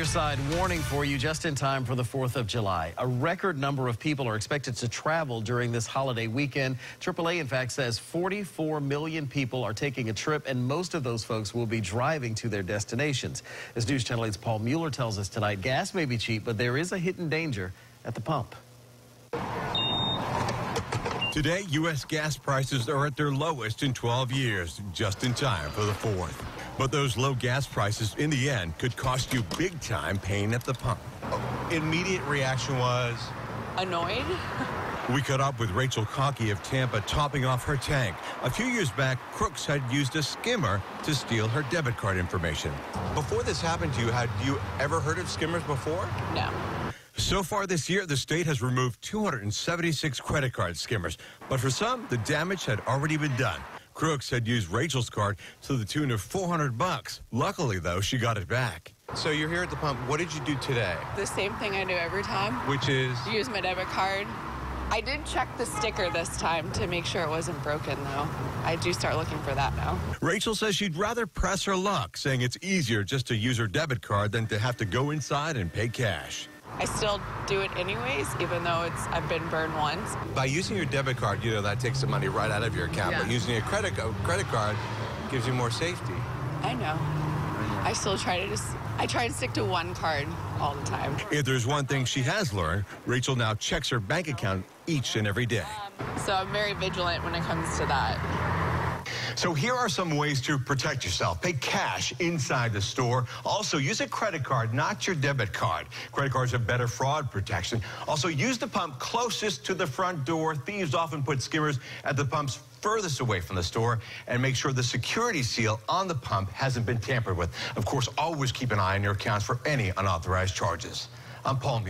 your side, warning for you just in time for the 4th of July. A record number of people are expected to travel during this holiday weekend. AAA, in fact, says 44 million people are taking a trip, and most of those folks will be driving to their destinations. As News Channel 8's Paul Mueller tells us tonight, gas may be cheap, but there is a hidden danger at the pump. Today, U.S. gas prices are at their lowest in 12 years, just in time for the 4th. But those low gas prices, in the end, could cost you big time pain at the pump. Immediate reaction was annoyed. We caught up with Rachel Cockey of Tampa topping off her tank. A few years back, crooks had used a skimmer to steal her debit card information. Before this happened to you, had you ever heard of skimmers before? No. So far this year, the state has removed 276 credit card skimmers. But for some, the damage had already been done. Crooks had used Rachel's card to the tune of $400. Luckily, though, she got it back. So you're here at the pump. What did you do today? The same thing I do every time. Which is? Use my debit card. I did check the sticker this time to make sure it wasn't broken, though. I do start looking for that now. Rachel says she'd rather press her luck, saying it's easier just to use her debit card than to have to go inside and pay cash. I still do it anyways, even though I've been burned once. By using your debit card, you know, that takes the money right out of your account. Yeah. But using a credit card gives you more safety. I know. I still try to stick to one card all the time. If there's one thing she has learned, Rachel now checks her bank account each and every day. So I'm very vigilant when it comes to that. So here are some ways to protect yourself. Pay cash inside the store. Also, use a credit card, not your debit card. Credit cards have better fraud protection. Also, use the pump closest to the front door. Thieves often put skimmers at the pumps furthest away from the store, and make sure the security seal on the pump hasn't been tampered with. Of course, always keep an eye on your accounts for any unauthorized charges. I'm Paul Mueller.